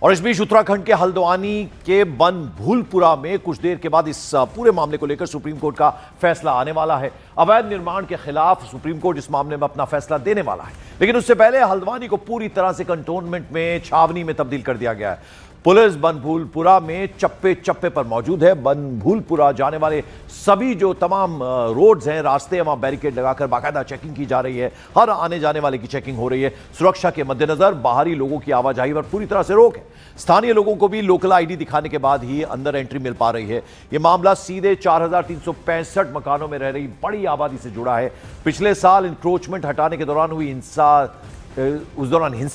और इस बीच उत्तराखंड के हल्द्वानी के बनभूलपुरा में कुछ देर के बाद इस पूरे मामले को लेकर सुप्रीम कोर्ट का फैसला आने वाला है। अवैध निर्माण के खिलाफ सुप्रीम कोर्ट इस मामले में अपना फैसला देने वाला है, लेकिन उससे पहले हल्द्वानी को पूरी तरह से कंटोनमेंट में, छावनी में तब्दील कर दिया गया है। पुलिस बनभूलपुरा में चप्पे चप्पे पर मौजूद है। बनभूलपुरा जाने वाले सभी जो तमाम रोड्स हैं, रास्ते हैं, वहां बैरिकेड लगाकर बाकायदा चेकिंग की जा रही है। हर आने जाने वाले की चेकिंग हो रही है। सुरक्षा के मद्देनजर बाहरी लोगों की आवाजाही पर पूरी तरह से रोक है। स्थानीय लोगों को भी लोकल आईडी दिखाने के बाद ही अंदर एंट्री मिल पा रही है। यह मामला सीधे 4365 मकानों में रह रही बड़ी आबादी से जुड़ा है। पिछले साल इंक्रोचमेंट हटाने के दौरान हुई हिंसा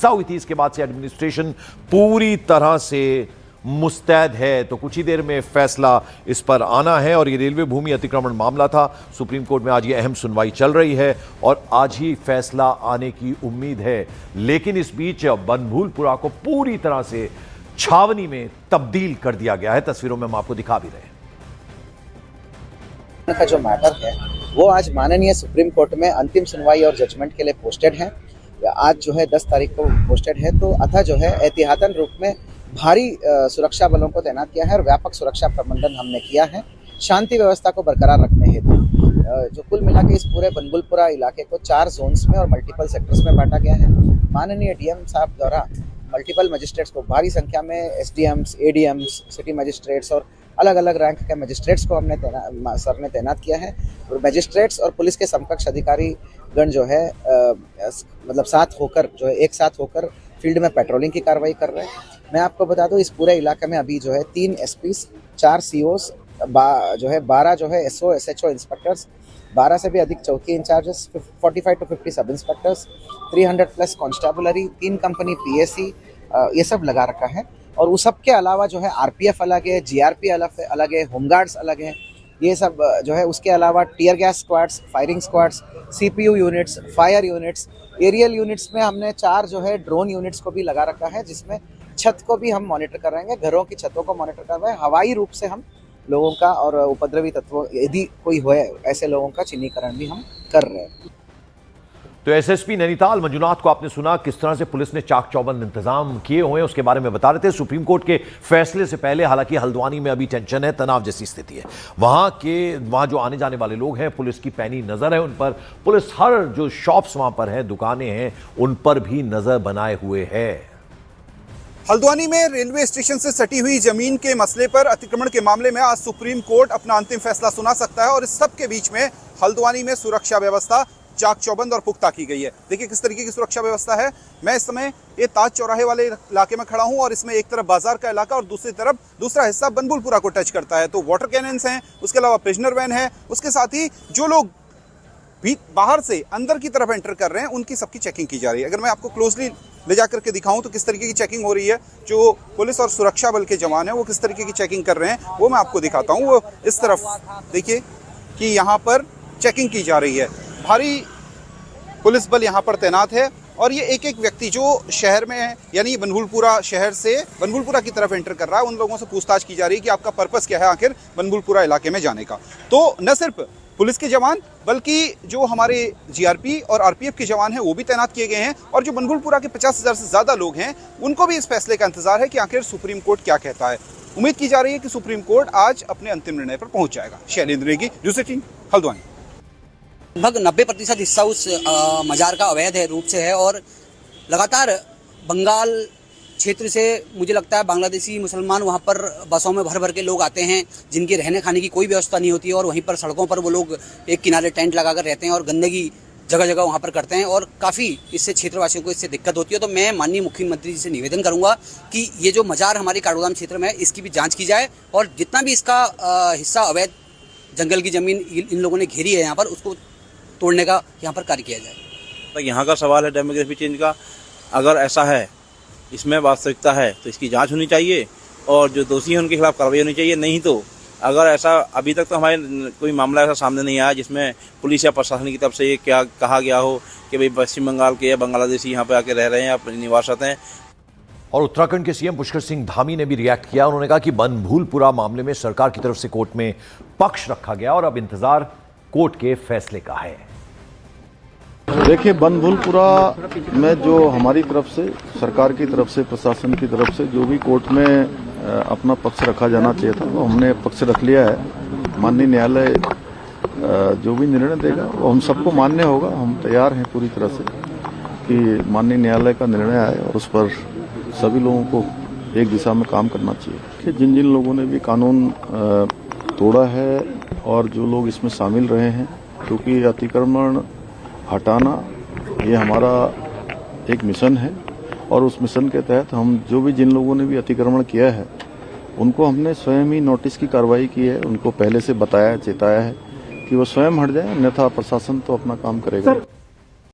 हुई थी। इसके बाद से एडमिनिस्ट्रेशन पूरी तरह से मुस्तैद है। तो कुछ ही देर में फैसला इस पर आना है। और ये रेलवे भूमि अतिक्रमण मामला था। सुप्रीम कोर्ट में आज ये अहम सुनवाई चल रही है और आज ही फैसला आने की उम्मीद है। लेकिन इस बीच बनभूलपुरा को पूरी तरह से छावनी में तब्दील कर दिया गया है। तस्वीरों में हम आपको दिखा भी रहे हैं। का जो मैटर है वो आज माननीय सुप्रीम कोर्ट में अंतिम सुनवाई और जजमेंट के लिए पोस्टेड है। आज जो है 10 तारीख को पोस्टेड है। तो अतः जो है एहतियातन रूप में भारी सुरक्षा बलों को तैनात किया है और व्यापक सुरक्षा प्रबंधन हमने किया है शांति व्यवस्था को बरकरार रखने हेतु। जो कुल मिला के इस पूरे बनभूलपुरा इलाके को 4 जोन्स में और मल्टीपल सेक्टर्स में बांटा गया है। माननीय डीएम साहब द्वारा मल्टीपल मजिस्ट्रेट्स को, भारी संख्या में एसडीएम्स, एडीएम्स, सिटी मजिस्ट्रेट्स और अलग अलग रैंक के मजिस्ट्रेट्स को हमने सर ने तैनात किया है। और मजिस्ट्रेट्स और पुलिस के समकक्ष अधिकारी गण जो है मतलब एक साथ होकर फील्ड में पेट्रोलिंग की कार्रवाई कर रहे हैं। मैं आपको बता दूं इस पूरे इलाके में अभी जो है 3 एसपीस, 4 सीओस, 12 जो है एसओ एसएचओ इंस्पेक्टर्स, 12 से भी अधिक चौकी इंचार्जेस, 45 to 50 सब इंस्पेक्टर्स, 300+ कॉन्स्टेबलरी, 3 कंपनी पीएसी, ये सब लगा रखा है। और उस सब के अलावा जो है आरपीएफ अलग है, जीआरपी अलग है, होमगार्ड्स अलग है। ये सब जो है उसके अलावा tear gas squads, firing squads, CPU units, fire units, aerial units में हमने 4 जो है ड्रोन यूनिट्स को भी लगा रखा है, जिसमें छत को भी हम मॉनिटर कर रहे हैं, घरों की छतों को मॉनिटर कर रहे हैं। हवाई रूप से हम लोगों का और उपद्रवी तत्वों यदि कोई हो ऐसे लोगों का चिन्हीकरण भी हम कर रहे हैं। तो एसएसपी नैनीताल मंजुनाथ को आपने सुना किस तरह से पुलिस ने चाक चौबंद इंतजाम किए हुए हैं, उसके बारे में बता रहे थे। सुप्रीम कोर्ट के फैसले से पहले हालांकि हल्द्वानी में अभी टेंशन है, तनाव जैसी स्थिति है। वहां जो आने जाने वाले लोग हैं, पुलिस की पैनी नजर है उन पर। पुलिस हर जो शॉप्स वहां पर हैं, दुकानें हैं, उन पर भी नजर बनाए हुए है। हल्द्वानी में रेलवे स्टेशन से सटी हुई जमीन के मसले पर, अतिक्रमण के मामले में आज सुप्रीम कोर्ट अपना अंतिम फैसला सुना सकता है। और इस सब के बीच में हल्द्वानी में सुरक्षा व्यवस्था चाक चौबंद और पुख्ता की गई है। देखिए किस तरीके की सुरक्षा व्यवस्था है। मैं इस समय ये ताज चौराहे वाले इलाके में खड़ा हूं और इसमें एक तरफ बाजार का इलाका और दूसरी तरफ दूसरा हिस्सा बनभूलपुरा को टच करता है। तो वाटर कैनन्स हैं, उसके अलावा प्रिजनर वैन है, उसके साथ ही जो लोग भी बाहर से अंदर की तरफ एंटर कर रहे हैं उनकी सबकी चेकिंग की जा रही है। अगर मैं आपको क्लोजली ले जाकर के दिखाऊं तो किस तरीके की चेकिंग हो रही है, जो पुलिस और सुरक्षा बल के जवान हैं वो किस तरीके की चेकिंग कर रहे हैं वो मैं आपको दिखाता हूं। वो इस तरफ देखिए कि यहाँ पर चेकिंग की जा रही है। भारी पुलिस बल यहाँ पर तैनात है और ये एक एक व्यक्ति जो शहर में है, यानी बनभूलपुरा शहर से बनभूलपुरा की तरफ एंटर कर रहा है, उन लोगों से पूछताछ की जा रही है कि आपका पर्पस क्या है आखिर बनभूलपुरा इलाके में जाने का। तो न सिर्फ पुलिस के जवान बल्कि जो हमारे जीआरपी और आरपीएफ के जवान हैं वो भी तैनात किए गए हैं। और जो बनभूलपुरा के 50,000 से ज़्यादा लोग हैं उनको भी इस फैसले का इंतजार है कि आखिर सुप्रीम कोर्ट क्या कहता है। उम्मीद की जा रही है कि सुप्रीम कोर्ट आज अपने अंतिम निर्णय पर पहुंच जाएगा। शैलेंद्र नेगी, न्यूज़ 18, हल्द्वानी। लगभग 90% हिस्सा उस मजार का अवैध रूप से है और लगातार बंगाल क्षेत्र से मुझे लगता है बांग्लादेशी मुसलमान वहाँ पर बसों में भर भर के लोग आते हैं, जिनके रहने खाने की कोई व्यवस्था नहीं होती है और वहीं पर सड़कों पर वो लोग एक किनारे टेंट लगाकर रहते हैं और गंदगी जगह जगह वहाँ पर करते हैं और काफ़ी इससे क्षेत्रवासियों को इससे दिक्कत होती है। तो मैं माननीय मुख्यमंत्री जी से निवेदन करूँगा कि ये जो मजार हमारे काठगोदाम क्षेत्र में है इसकी भी जाँच की जाए और जितना भी इसका हिस्सा अवैध जंगल की ज़मीन इन लोगों ने घेरी है यहाँ पर, उसको तोड़ने का यहाँ पर कार्य किया जाए। तो यहाँ का सवाल है डेमोग्राफी चेंज का। अगर ऐसा है, इसमें वास्तविकता है, तो इसकी जांच होनी चाहिए और जो दोषी हैं उनके खिलाफ कार्रवाई होनी चाहिए। नहीं तो अगर ऐसा, अभी तक तो हमारे कोई मामला ऐसा सामने नहीं आया जिसमें पुलिस या प्रशासन की तरफ से ये क्या कहा गया हो कि भाई पश्चिम बंगाल के या बांग्लादेशी यहाँ पे आके रह रहे हैं या निवासरत हैं। और उत्तराखंड के सीएम पुष्कर सिंह धामी ने भी रिएक्ट किया। उन्होंने कहा कि बनभूलपुरा मामले में सरकार की तरफ से कोर्ट में पक्ष रखा गया और अब इंतजार कोर्ट के फैसले का है। देखिए, बनभूलपुरा में जो हमारी तरफ से, सरकार की तरफ से, प्रशासन की तरफ से जो भी कोर्ट में अपना पक्ष रखा जाना चाहिए था वो हमने पक्ष रख लिया है। माननीय न्यायालय जो भी निर्णय देगा वो हम सबको मान्य होगा। हम तैयार हैं पूरी तरह से कि माननीय न्यायालय का निर्णय आए और उस पर सभी लोगों को एक दिशा में काम करना चाहिए कि जिन जिन लोगों ने भी कानून तोड़ा है और जो लोग इसमें शामिल रहे हैं, क्योंकि अतिक्रमण हटाना ये हमारा एक मिशन है और उस मिशन के तहत हम जो भी जिन लोगों ने भी अतिक्रमण किया है उनको हमने स्वयं ही नोटिस की कार्रवाई की है, उनको पहले से बताया, चेताया है कि वो स्वयं हट जाए, अन्यथा प्रशासन तो अपना काम करेगा।